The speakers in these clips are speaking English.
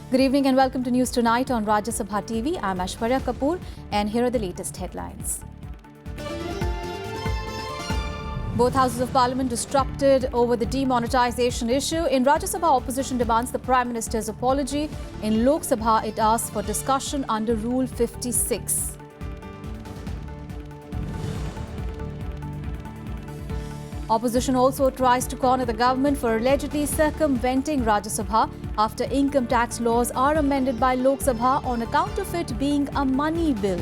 Good evening and welcome to News Tonight on Rajya Sabha TV. I'm Aishwarya Kapoor and here are the latest headlines. Both houses of parliament disrupted over the demonetization issue. In Rajya Sabha, opposition demands the Prime Minister's apology. In Lok Sabha, it asks for discussion under Rule 56. Opposition also tries to corner the government for allegedly circumventing Rajya Sabha after income tax laws are amended by Lok Sabha on account of it being a money bill.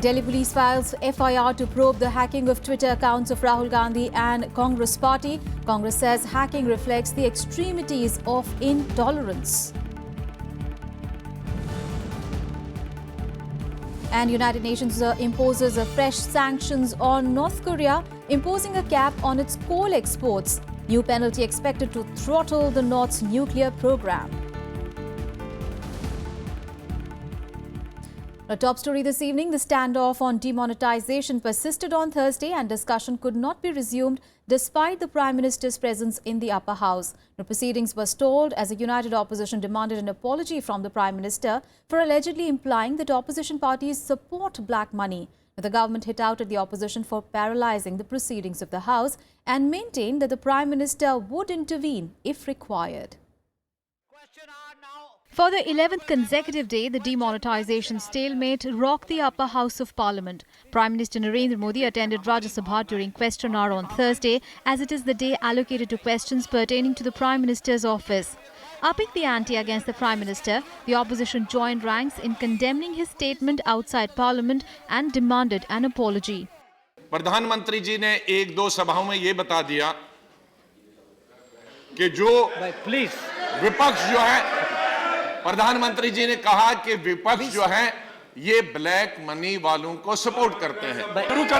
Delhi police files FIR to probe the hacking of Twitter accounts of Rahul Gandhi and Congress party. Congress says hacking reflects the extremities of intolerance. And United Nations imposes a fresh sanctions on North Korea, imposing a cap on its coal exports. New penalty expected to throttle the North's nuclear program. A top story this evening, the standoff on demonetization persisted on Thursday and discussion could not be resumed despite the Prime Minister's presence in the upper house. The proceedings were stalled as a united opposition demanded an apology from the Prime Minister for allegedly implying that opposition parties support black money. The government hit out at the opposition for paralysing the proceedings of the House and maintained that the Prime Minister would intervene if required. For the 11th consecutive day, the demonetization stalemate rocked the upper house of parliament. Prime Minister Narendra Modi attended Rajya Sabha during question hour on Thursday, as it is the day allocated to questions pertaining to the Prime Minister's office. Upping the ante against the Prime Minister, the opposition joined ranks in condemning his statement outside parliament and demanded an apology. प्रधानमंत्री जी ने एक दो सभाओं में ये बता दिया कि जो विपक्ष जो है, प्रधानमंत्री जी ने कहा कि विपक्ष जो है ये ब्लैक मनी वालों को सपोर्ट करते हैं।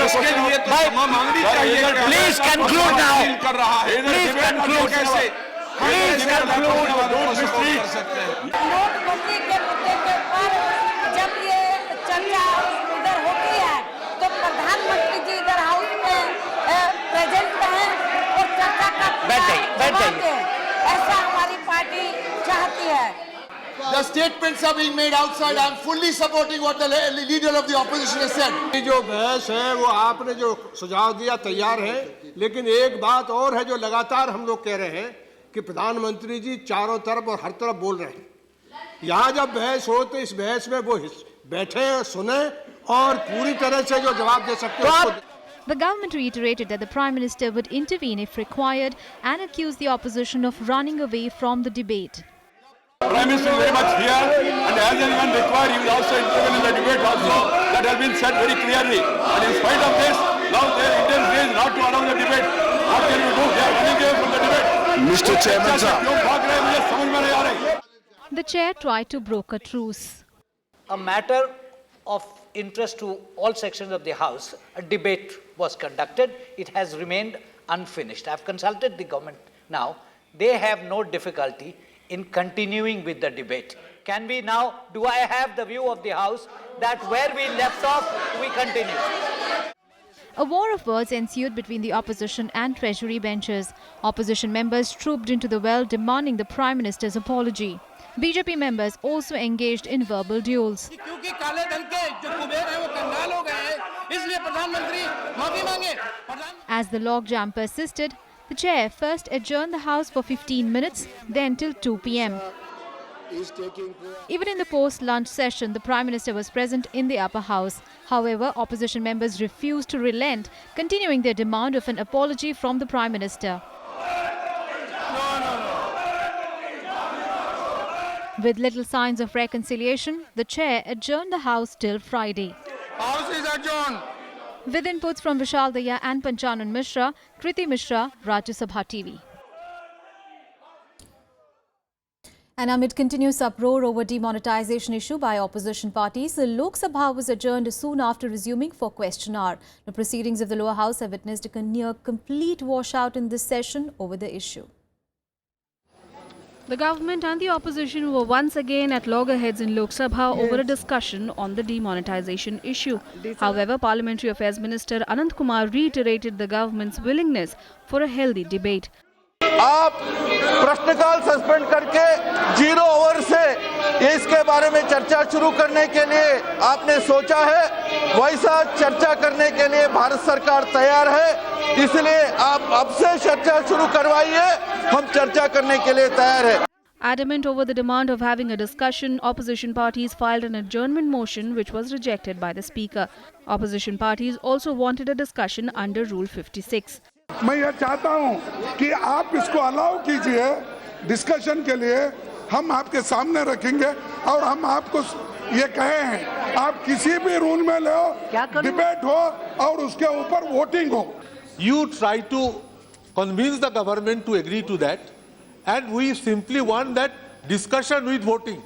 इसके लिए तो क्षमा मांगनी चाहिए। Please conclude now. कर रहा है। प्लीज कंक्लूड कैसे? Please conclude. नोटबंदी के मुद्दे के ऊपर जब ये चर्चा इधर होती है तो प्रधानमंत्री जी इधर हाउस में प्रेजेंट हैं और चर्चा का बैठे ऐसा हमारी पार्टी चाहती है। The statements are being made outside. I am fully supporting what the leader of the opposition has said. ये जो बहस है वो आपने जो सुझाव दिया तैयार है, लेकिन एक बात और है जो लगातार हम लोग कह रहे हैं कि प्रधानमंत्री जी चारों तरफ और हर तरफ बोल रहे हैं। यहाँ जब बहस हो तो इस बहस में वो बैठे सुने और पूरी तरह से जो जवाब दे सकते हैं। The government reiterated that the Prime Minister would intervene if required and accused the opposition of running away from the debate. Prime Minister is very much here, and as and when required, he will also intervene in the debate also. That has been said very clearly. And in spite of this, now their intent is not to allow the debate. What can you do? They are running away from the debate. Mr. Chairman, sir. The chair tried to broker truce. A matter of interest to all sections of the House, a debate was conducted. It has remained unfinished. I have consulted the government now. They have no difficulty in continuing with the debate. Can we now, do I have the view of the House that where we left off, we continue? A war of words ensued between the opposition and Treasury benches. Opposition members trooped into the well demanding the Prime Minister's apology. BJP members also engaged in verbal duels. As the logjam persisted, the chair first adjourned the House for 15 minutes, then till 2 p.m. Even in the post-lunch session, the Prime Minister was present in the upper house. However, opposition members refused to relent, continuing their demand of an apology from the Prime Minister. With little signs of reconciliation, the chair adjourned the House till Friday. House is adjourned. With inputs from Vishal Daya and Panchanan Mishra, Kriti Mishra, Rajya Sabha TV. And amid continuous uproar over demonetization issue by opposition parties, the Lok Sabha was adjourned soon after resuming for question hour. The proceedings of the lower house have witnessed a near complete washout in this session over the issue. The government and the opposition were once again at loggerheads in Lok Sabha over a discussion on the demonetization issue. However, Parliamentary Affairs Minister Anant Kumar reiterated the government's willingness for a healthy debate. आप प्रश्नकाल suspend करके 0 over से इसके बारे में चर्चा शुरू करने के लिए आपने सोचा है, वैसा चर्चा करने के लिए भारत सरकार तैयार है। इसलिए आप अब से चर्चा शुरू करवाइए, हम चर्चा करने के लिए तैयार है। Adamant over the demand of having a discussion, opposition parties filed an adjournment motion which was rejected by the Speaker. Opposition parties also wanted a discussion under Rule 56. मैं यह चाहता हूं कि आप इसको अलाउ कीजिए डिस्कशन के लिए, हम आपके सामने रखेंगे और हम आपको ये कहे हैं आप किसी भी रूल में लो, डिबेट हो और उसके ऊपर वोटिंग हो। You try to convince the government to agree to that, and we simply want that discussion with voting.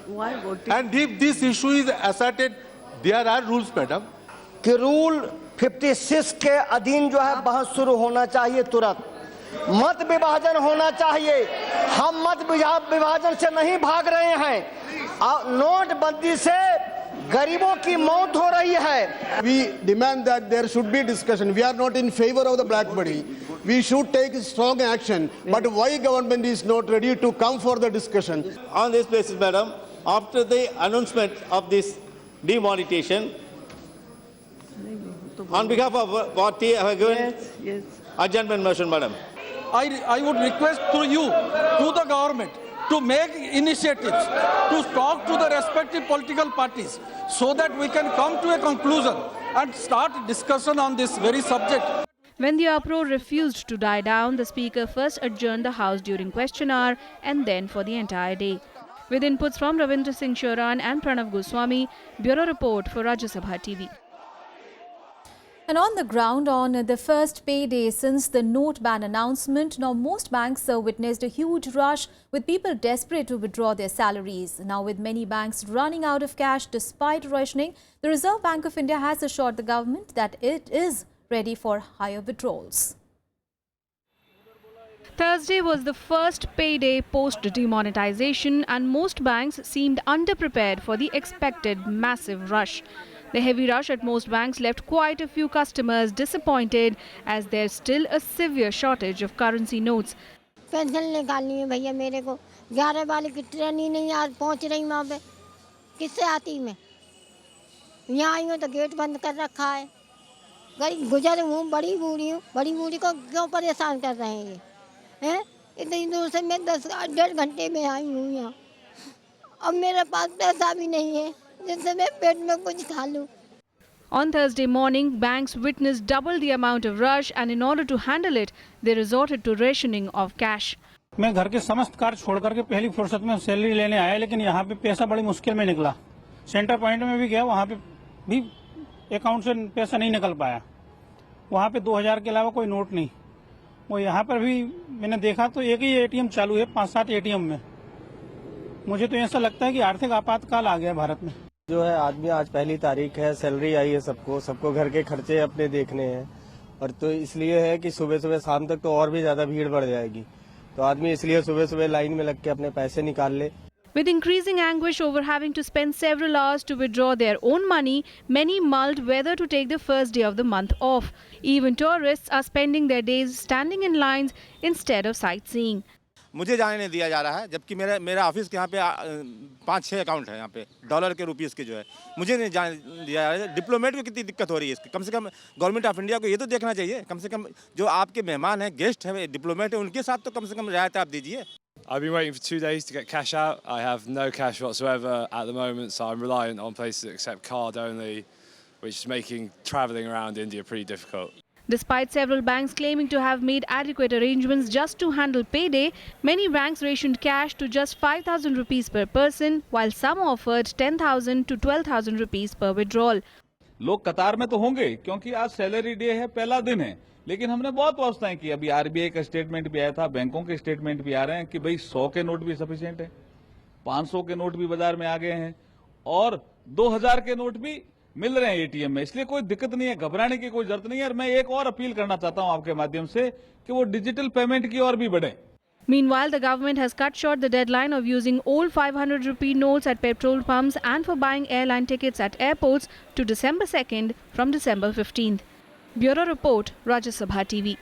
Why voting? And if this issue is asserted, there are rules, madam. कि rule 56 के अधीन जो है बहस शुरू होना चाहिए तुरंत। मत विभाजन होना चाहिए। हम मत विभाजन से नहीं भाग रहे हैं। नोटबंदी से गरीबों की मौत हो रही है। We demand that there should be discussion. We are not in favor of the black money. We should take strong action. But why government is not ready to come for the discussion? On this basis, madam, after the announcement of this demonetization, on behalf of party, I have given adjournment motion, madam. I would request to you, to the government, to make initiatives, to talk to the respective political parties so that we can come to a conclusion and start discussion on this very subject. When the uproar refused to die down, the Speaker first adjourned the House during question hour and then for the entire day. With inputs from Ravindra Singh Shoran and Pranav Goswami, Bureau Report for Rajya Sabha TV. And on the ground, on the first payday since the note ban announcement, now most banks witnessed a huge rush with people desperate to withdraw their salaries. Now with many banks running out of cash despite rationing, the Reserve Bank of India has assured the government that it is ready for higher withdrawals. Thursday was the first payday post-demonetization and most banks seemed underprepared for the expected massive rush. The heavy rush at most banks left quite a few customers disappointed as there's still a severe shortage of currency notes. Pension निकालनी है भैया मेरे को 11 वाले की train ही नहीं आज पहुंच रही वहाँ पे किससे आती मैं यहाँ आई हूँ तो गेट बंद कर रखा है गरीब गुजर हूँ बड़ी बूढ़ी को क्यों परेशान कर रहे हैं ये हैं इतनी दूर से मैं 10-1.5 घंटे में आई हूँ यहाँ अब मेरे पास पैसा भी नहीं है जिससे मैं पेट में कुछ खा लूँ. On Thursday morning, banks witnessed double the amount of rush and in order to handle it, they resorted to rationing of cash. मैं घर के समस्त कार्य छोड़ करके पहली फुर्सत में सैलरी लेने आया लेकिन यहाँ पे पैसा बड़ी मुश्किल में निकला. सेंटर पॉइंट में भी गया वहाँ पे भी अकाउंट से पैसा नहीं निकल पाया. वहाँ पे 2000 के अलावा कोई नोट नहीं. वो यहाँ पर भी मैंने देखा तो एक ही एटीएम चालू है 5-7 एटीएम में. मुझे तो ऐसा लगता है कि आर्थिक आपातकाल आ गया भारत में. जो है आदमी आज पहली तारीख है सैलरी आई है सबको घर के खर्चे अपने देखने हैं और तो इसलिए है कि सुबह शाम तक तो और भी ज्यादा भीड़ बढ़ जाएगी तो आदमी इसलिए सुबह लाइन में लग के अपने पैसे निकाल ले. With increasing anguish over having to spend several hours to withdraw their own money, many mulled whether to take the first day of the month off. Even tourists are spending their days standing in lines instead of sightseeing. मुझे जाने नहीं दिया जा रहा है जबकि मेरा office के यहाँ पे 5-6 अकाउंट है यहाँ पे डॉलर के रुपीस के जो है मुझे नहीं जाने दिया जा रहा है. डिप्लोमेट को कितनी दिक्कत हो रही है इसकी. कम से कम गवर्नमेंट ऑफ इंडिया को ये तो देखना चाहिए. कम से कम जो आपके मेहमान हैं गेस्ट हैं डिप्लोमेट है उनके साथ तो कम से कम रियायत आप दीजिए. I've been waiting for 2 days to get cash out. I have no cash whatsoever at the moment, so I'm reliant on places that accept card only, which is making travelling around India pretty difficult. Despite several banks claiming to have made adequate arrangements just to handle payday, many banks rationed cash to just 5,000 rupees per person, while some offered 10,000 to 12,000 rupees per withdrawal. लोग कतार में तो होंगे क्योंकि आज salary day है, पहला दिन है, लेकिन हमने बहुत व्यवस्थाएं की. अभी आरबीआई का स्टेटमेंट भी आया था, बैंकों के स्टेटमेंट भी आ रहे हैं कि भाई 100 के नोट भी सफिशिएंट है, 500 के नोट भी बाजार में आ गए हैं और 2000 के नोट भी मिल रहे हैं एटीएम में. इसलिए कोई दिक्कत नहीं है, घबराने की कोई जरूरत नहीं है. और मैं एक और अपील करना चाहता हूं आपके माध्यम से कि वो डिजिटल पेमेंट की ओर भी बढ़े. Meanwhile, the government has cut short the deadline of using old 500 rupee notes at petrol pumps and for buying airline tickets at airports to December 2nd from December 15th. Bureau Report, Rajya Sabha TV.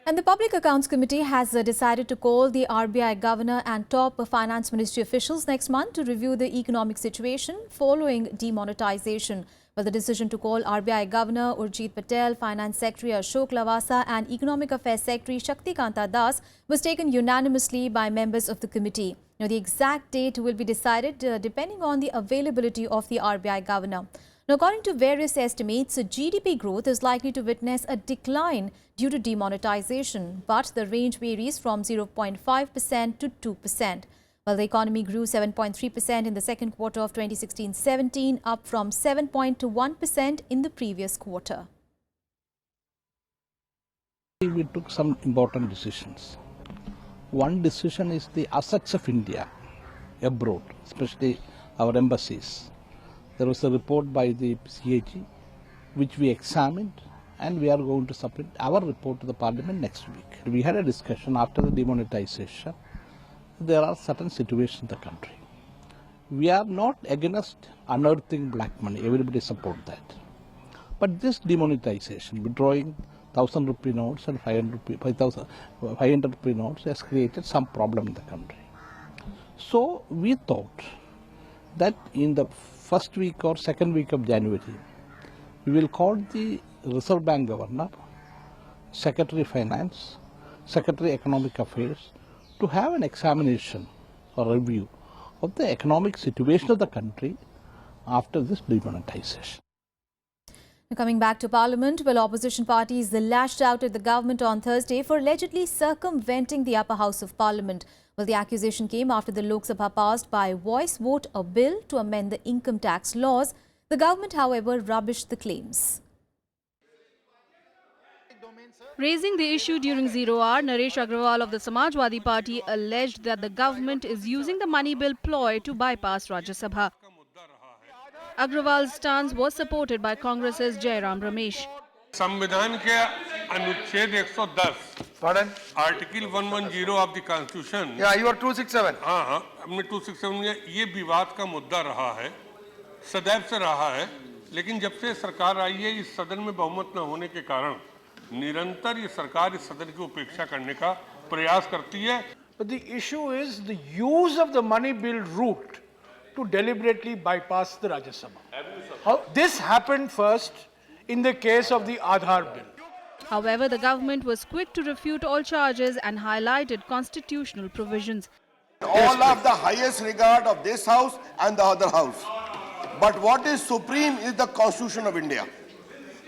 And the Public Accounts Committee has decided to call the RBI Governor and top Finance Ministry officials next month to review the economic situation following demonetization. Well, the decision to call RBI Governor Urjit Patel, Finance Secretary Ashok Lavasa and Economic Affairs Secretary Shakti Kanta Das was taken unanimously by members of the committee. Now, the exact date will be decided depending on the availability of the RBI Governor. Now, according to various estimates, GDP growth is likely to witness a decline due to demonetization, but the range varies from 0.5% to 2%. Well, the economy grew 7.3% in the second quarter of 2016-17, up from 7.1% in the previous quarter. We took some important decisions. One decision is the assets of India abroad, especially our embassies. There was a report by the CAG which we examined, and we are going to submit our report to the Parliament next week. We had a discussion after the demonetization. There are certain situations in the country. We are not against unearthing black money. Everybody support that. But this demonetization, withdrawing 1,000 rupee notes and 500 rupee notes has created some problem in the country. So we thought that in the first week or second week of January, we will call the Reserve Bank Governor, Secretary Finance, Secretary Economic Affairs to have an examination or review of the economic situation of the country after this demonetization. Coming back to Parliament, well, opposition parties lashed out at the government on Thursday for allegedly circumventing the upper house of Parliament. Well, the accusation came after the Lok Sabha passed by voice vote a bill to amend the income tax laws. The government, however, rubbished the claims. Raising the issue during zero hour, Naresh Agrawal of the Samajwadi Party alleged that the government is using the money bill ploy to bypass Rajya Sabha. Agrawal's stance was supported by Congress's Jairam Ramesh. संविधान के अनुच्छेद 110 Pardon? Article 110 of the constitution Yeah, you are 267. हाँ हमने 267 में ये विवाद का मुद्दा रहा है, सदैव से रहा है, लेकिन जब से सरकार आई है इस सदन में बहुमत न होने के कारण निरंतर ये सरकार इस सदन की उपेक्षा करने का प्रयास करती है. But the issue is the use of the money bill route to deliberately bypass the Rajya Sabha. This happened first in the case of the Aadhaar bill. However, the government was quick to refute all charges and highlighted constitutional provisions. All of the highest regard of this house and the other house. But what is supreme is the Constitution of India.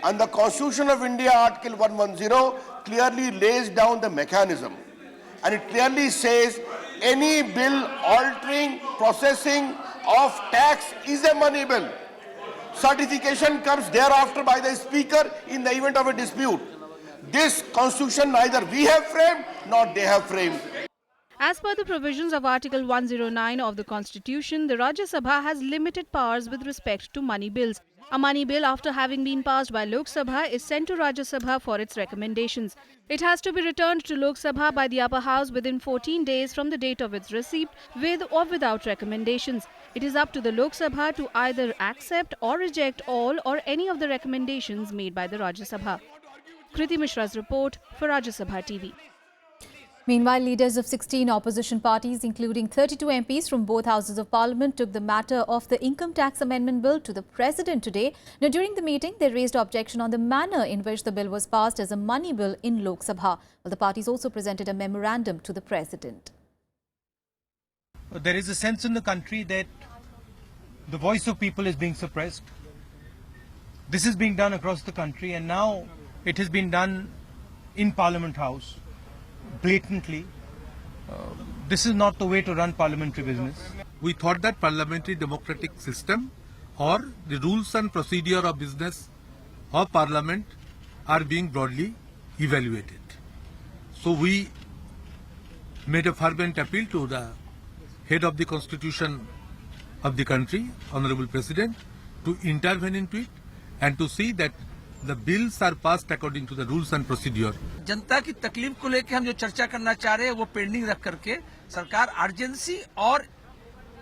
And the Constitution of India, Article 110, clearly lays down the mechanism. And it clearly says any bill altering processing of tax is a money bill. Certification comes thereafter by the Speaker in the event of a dispute. This Constitution neither we have framed nor they have framed. As per the provisions of Article 109 of the Constitution, the Rajya Sabha has limited powers with respect to money bills. A money bill, after having been passed by Lok Sabha, is sent to Rajya Sabha for its recommendations. It has to be returned to Lok Sabha by the upper house within 14 days from the date of its receipt, with or without recommendations. It is up to the Lok Sabha to either accept or reject all or any of the recommendations made by the Rajya Sabha. Kriti Mishra's report for Rajya Sabha TV. Meanwhile, leaders of 16 opposition parties, including 32 MPs from both houses of parliament, took the matter of the income tax amendment bill to the president today. Now, during the meeting, they raised objection on the manner in which the bill was passed as a money bill in Lok Sabha. Well, the parties also presented a memorandum to the president. There is a sense in the country that the voice of people is being suppressed. This is being done across the country, and now it has been done in Parliament House. Blatantly. This is not the way to run parliamentary business. We thought that parliamentary democratic system or the rules and procedure of business of parliament are being broadly evaluated. So we made a fervent appeal to the head of the constitution of the country, Honorable President, to intervene into it and to see that the bills are passed according to the rules and procedure. जनता की तकलीफ को लेकर हम जो चर्चा करना चाह रहे हैं वो पेंडिंग रख करके सरकार अर्जेंसी और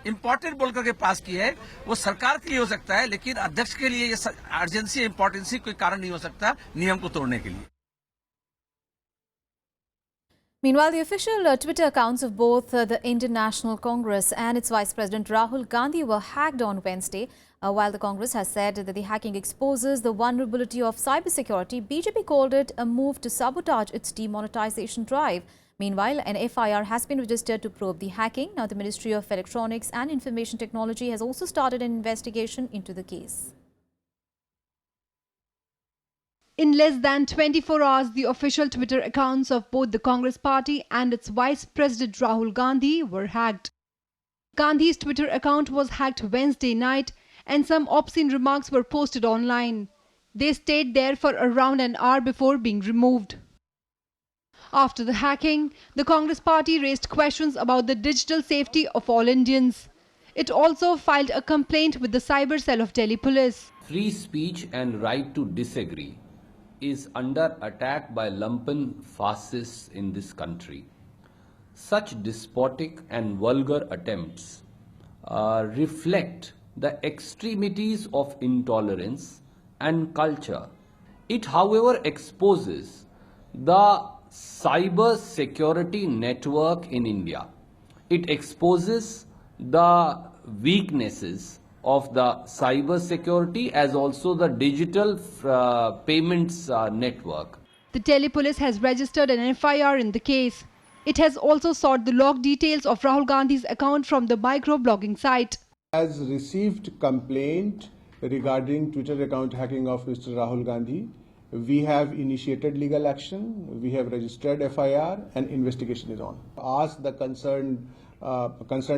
इम्पोर्टेंट बोल करके पास की है, वो सरकार के लिए हो सकता है, लेकिन अध्यक्ष के लिए ये अर्जेंसी इम्पोर्टेंसी कोई कारण नहीं हो सकता नियम को तोड़ने के लिए. Meanwhile, the official Twitter accounts of both the Indian National Congress and its Vice President Rahul Gandhi were hacked on Wednesday. While the Congress has said that the hacking exposes the vulnerability of cybersecurity, BJP called it a move to sabotage its demonetization drive. Meanwhile, an FIR has been registered to probe the hacking. Now, the Ministry of Electronics and Information Technology has also started an investigation into the case. In less than 24 hours, the official Twitter accounts of both the Congress party and its Vice President Rahul Gandhi were hacked. Gandhi's Twitter account was hacked Wednesday night and some obscene remarks were posted online. They stayed there for around an hour before being removed. After the hacking, the Congress party raised questions about the digital safety of all Indians. It also filed a complaint with the cyber cell of Delhi Police. Free speech and right to disagree is under attack by lumpen fascists in this country. Such despotic and vulgar attempts reflect the extremities of intolerance and culture. It, however, exposes the cyber security network in India. It exposes the weaknesses of the cyber security as also the digital payments network. The Delhi Police has registered an FIR in the case. It has also sought the log details of Rahul Gandhi's account from the micro-blogging site. Has received complaint regarding Twitter account hacking of Mr. Rahul Gandhi. We have initiated legal action. We have registered FIR and investigation is on. Ask the concerned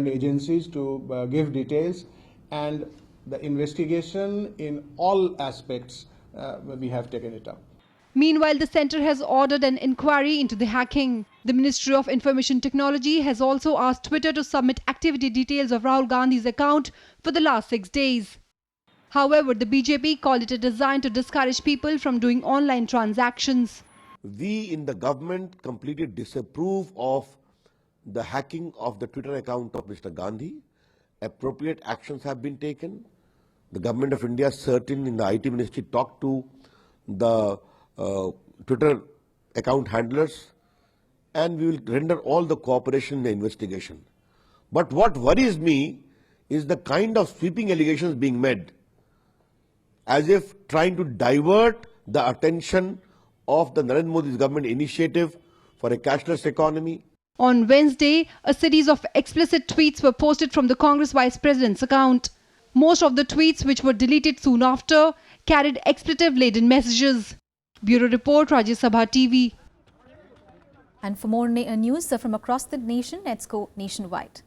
agencies to give details. And the investigation in all aspects, we have taken it up. Meanwhile, the centre has ordered an inquiry into the hacking. The Ministry of Information Technology has also asked Twitter to submit activity details of Rahul Gandhi's account for the last 6 days. However, the BJP called it a design to discourage people from doing online transactions. We in the government completely disapprove of the hacking of the Twitter account of Mr. Gandhi. Appropriate actions have been taken. The Government of India, certainly in the IT Ministry, talked to the Twitter account handlers, and we will render all the cooperation in the investigation. But what worries me is the kind of sweeping allegations being made, as if trying to divert the attention of the Narendra Modi's government initiative for a cashless economy. On Wednesday, a series of explicit tweets were posted from the Congress Vice President's account. Most of the tweets, which were deleted soon after, carried expletive-laden messages. Bureau Report, Rajya Sabha TV. And for more news from across the nation, let's go nationwide.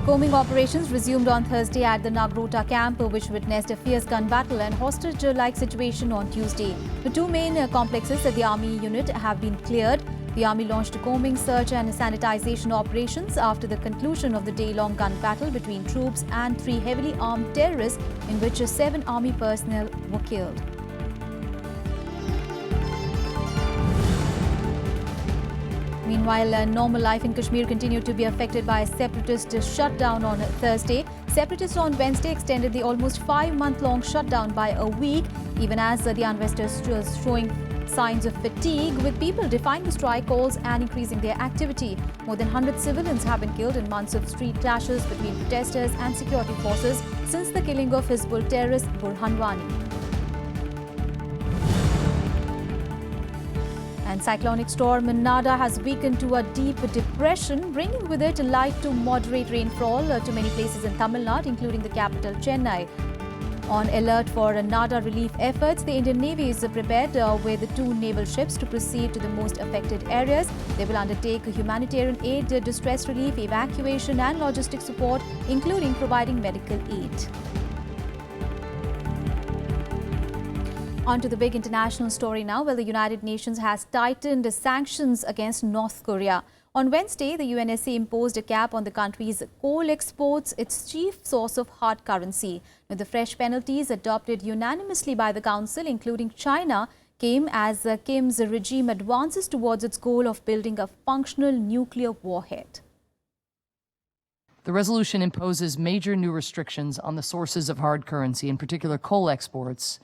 Combing operations resumed on Thursday at the Nagrota camp, which witnessed a fierce gun battle and hostage-like situation on Tuesday. The two main complexes at the Army unit have been cleared. The Army launched combing, search and sanitization operations after the conclusion of the day-long gun battle between troops and 3 heavily armed terrorists, in which 7 Army personnel were killed. Meanwhile, normal life in Kashmir continued to be affected by a separatist shutdown on Thursday. Separatists on Wednesday extended the almost 5-month-long shutdown by a week, even as the unrest is showing signs of fatigue, with people defying the strike calls and increasing their activity. More than 100 civilians have been killed in months of street clashes between protesters and security forces since the killing of Hizbul terrorist Burhan Wani. And cyclonic storm Nada has weakened to a deep depression, bringing with it light to moderate rainfall to many places in Tamil Nadu, including the capital Chennai. On alert for Nada relief efforts, the Indian Navy is prepared with 2 naval ships to proceed to the most affected areas. They will undertake humanitarian aid, distress relief, evacuation and logistic support, including providing medical aid. On to the big international story now. Well, the United Nations has tightened sanctions against North Korea. On Wednesday, the UNSC imposed a cap on the country's coal exports, its chief source of hard currency. Now, the fresh penalties adopted unanimously by the Council, including China, came as Kim's regime advances towards its goal of building a functional nuclear warhead. The resolution imposes major new restrictions on the sources of hard currency, in particular coal exports,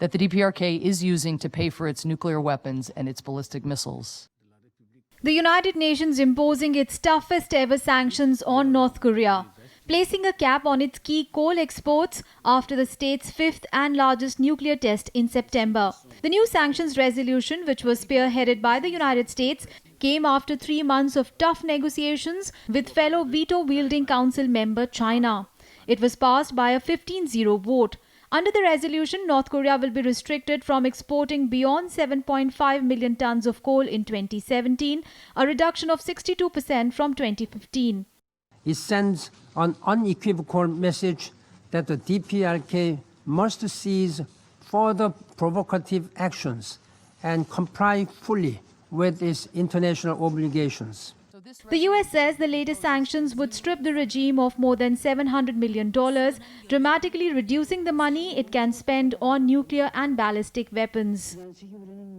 that the DPRK is using to pay for its nuclear weapons and its ballistic missiles. The United Nations imposing its toughest ever sanctions on North Korea, placing a cap on its key coal exports after the state's fifth and largest nuclear test in September. The new sanctions resolution, which was spearheaded by the United States, came after 3 months of tough negotiations with fellow veto-wielding council member China. It was passed by a 15-0 vote. Under the resolution, North Korea will be restricted from exporting beyond 7.5 million tons of coal in 2017, a reduction of 62% from 2015. It sends an unequivocal message that the DPRK must cease further provocative actions and comply fully with its international obligations. The US says the latest sanctions would strip the regime of more than $700 million, dramatically reducing the money it can spend on nuclear and ballistic weapons.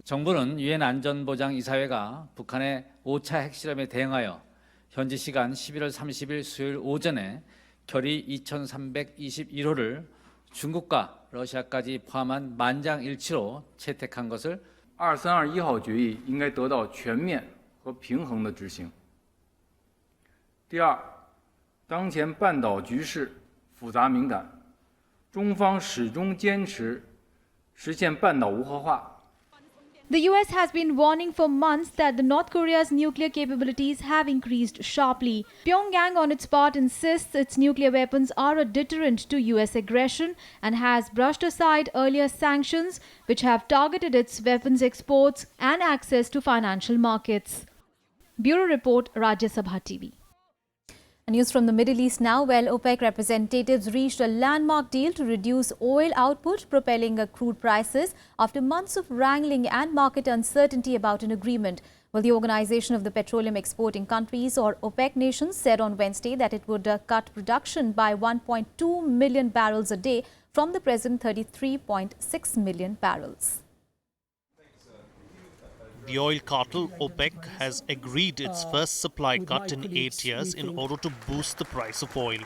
정부는 유엔 안전보장이사회가 북한의 5차 핵실험에 대응하여 현지 시간 11월 30일 수요일 오전에 결의 2321호를 중국과 러시아까지 포함한 만장일치로 채택한 것을 2321号决议应该得到全面和平衡的执行。第二，当前半岛局势复杂敏感，中方始终坚持实现半岛无核化。 The US has been warning for months that the North Korea's nuclear capabilities have increased sharply. Pyongyang, on its part, insists its nuclear weapons are a deterrent to US aggression and has brushed aside earlier sanctions which have targeted its weapons exports and access to financial markets. Bureau Report, Rajya Sabha TV. News from the Middle East now. Well, OPEC representatives reached a landmark deal to reduce oil output, propelling crude prices after months of wrangling and market uncertainty about an agreement. Well, the Organization of the Petroleum Exporting Countries, or OPEC nations, said on Wednesday that it would cut production by 1.2 million barrels a day from the present 33.6 million barrels. The oil cartel OPEC has agreed its first supply cut in 8 years in order to boost the price of oil.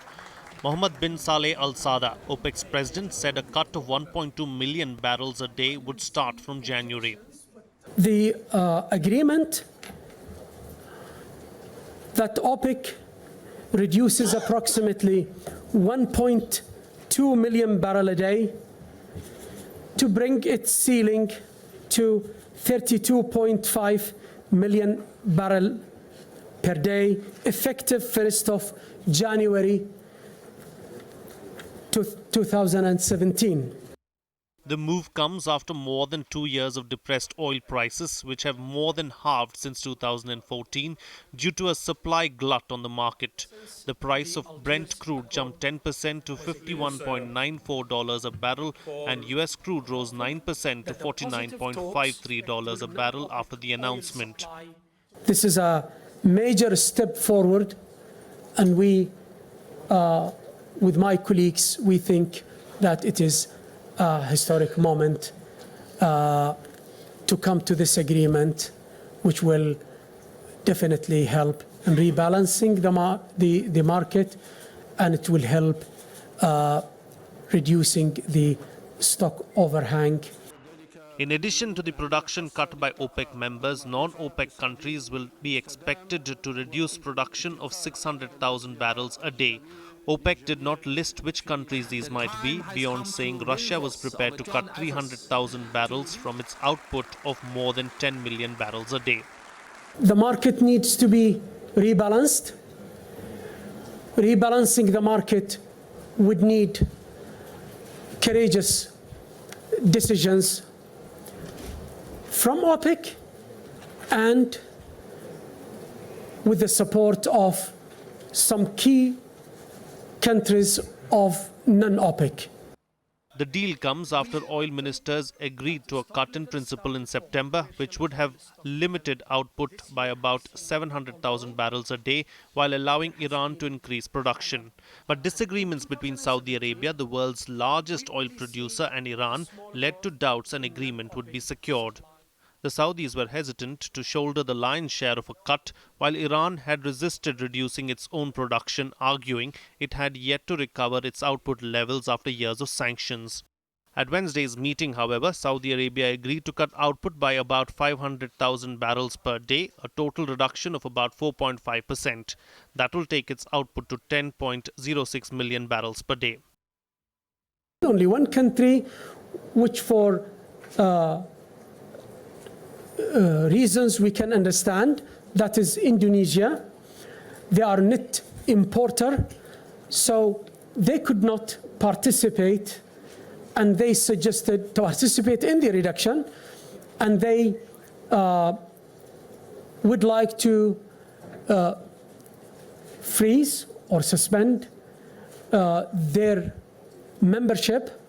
Mohammed bin Saleh Al Sada, OPEC's president, said a cut of 1.2 million barrels a day would start from January. The agreement that OPEC reduces approximately 1.2 million barrels a day to bring its ceiling to 32.5 million barrel per day, effective 1st of January 2017. The move comes after more than 2 years of depressed oil prices, which have more than halved since 2014 due to a supply glut on the market. The price of Brent crude jumped 10% to $51.94 a barrel, and US crude rose 9% to $49.53 a barrel after the announcement. This is a major step forward, and we, with my colleagues, we think that it is a historic moment to come to this agreement, which will definitely help in rebalancing the market, and it will help reducing the stock overhang. In addition to the production cut by OPEC members, non-OPEC countries will be expected to reduce production of 600,000 barrels a day. OPEC did not list which countries these might be, beyond saying Russia was prepared to cut 300,000 barrels from its output of more than 10 million barrels a day. The market needs to be rebalanced. Rebalancing the market would need courageous decisions from OPEC and with the support of some key countries of non-OPEC. The deal comes after oil ministers agreed to a cut in principle in September, which would have limited output by about 700,000 barrels a day while allowing Iran to increase production. But disagreements between Saudi Arabia, the world's largest oil producer, and Iran led to doubts an agreement would be secured. The Saudis were hesitant to shoulder the lion's share of a cut, while Iran had resisted reducing its own production, arguing it had yet to recover its output levels after years of sanctions. At Wednesday's meeting, however, Saudi Arabia agreed to cut output by about 500,000 barrels per day, a total reduction of about 4.5%. That will take its output to 10.06 million barrels per day. Only one country which for reasons we can understand, that is Indonesia. They are net importer, so they could not participate, and they suggested to participate in the reduction, and they would like to freeze or suspend their membership.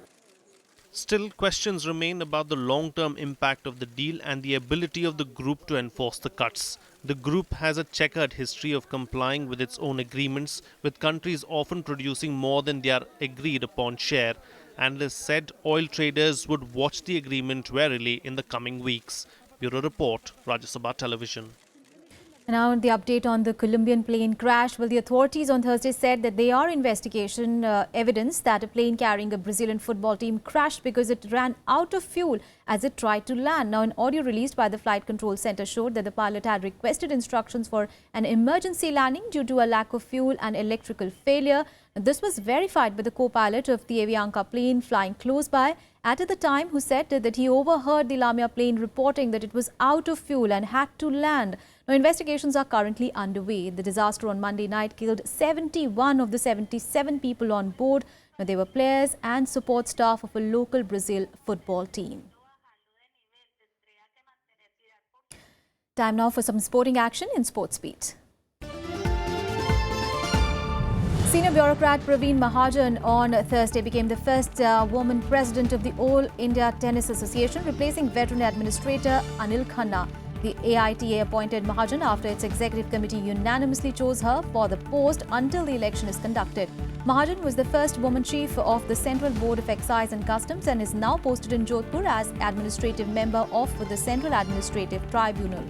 Still, questions remain about the long-term impact of the deal and the ability of the group to enforce the cuts. The group has a checkered history of complying with its own agreements, with countries often producing more than their agreed-upon share. Analysts said oil traders would watch the agreement warily in the coming weeks. Bureau Report, Rajya Sabha Television. Now, the update on the Colombian plane crash. Well, the authorities on Thursday said that they are investigation evidence that a plane carrying a Brazilian football team crashed because it ran out of fuel as it tried to land. Now, an audio released by the Flight Control Center showed that the pilot had requested instructions for an emergency landing due to a lack of fuel and electrical failure. This was verified by the co-pilot of the Avianca plane flying close by at the time, who said that he overheard the Lamia plane reporting that it was out of fuel and had to land. Now, investigations are currently underway. The disaster on Monday night killed 71 of the 77 people on board. Now, they were players and support staff of a local Brazil football team. Time now for some sporting action in Sports Beat. Senior bureaucrat Praveen Mahajan on Thursday became the first woman president of the All India Tennis Association, replacing veteran administrator Anil Khanna. The AITA appointed Mahajan after its executive committee unanimously chose her for the post until the election is conducted. Mahajan was the first woman chief of the Central Board of Excise and Customs and is now posted in Jodhpur as administrative member of the Central Administrative Tribunal.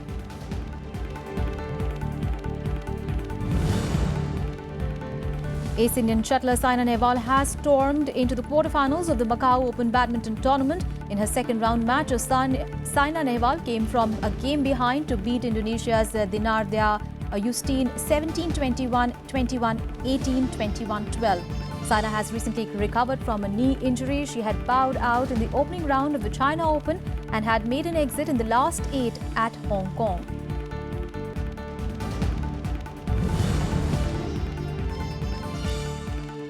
Ace Indian shuttler Saina Nehwal has stormed into the quarterfinals of the Macau Open Badminton Tournament. In her second round match, Saina Nehwal came from a game behind to beat Indonesia's Dinardia Justine 17-21, 21-18, 21-12. Saina has recently recovered from a knee injury. She had bowed out in the opening round of the China Open and had made an exit in the last 8 at Hong Kong.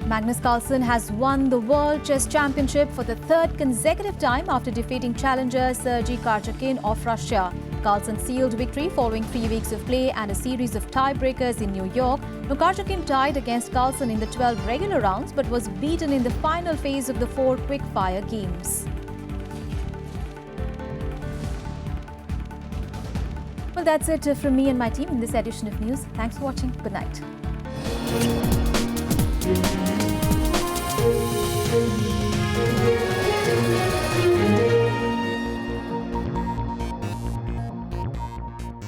Magnus Carlsen has won the World Chess Championship for the third consecutive time after defeating challenger Sergei Karjakin of Russia. Carlsen sealed victory following 3 weeks of play and a series of tiebreakers in New York. Now, Karjakin tied against Carlsen in the 12 regular rounds but was beaten in the final phase of the 4 quick-fire games. Well, that's it from me and my team in this edition of news. Thanks for watching. Good night.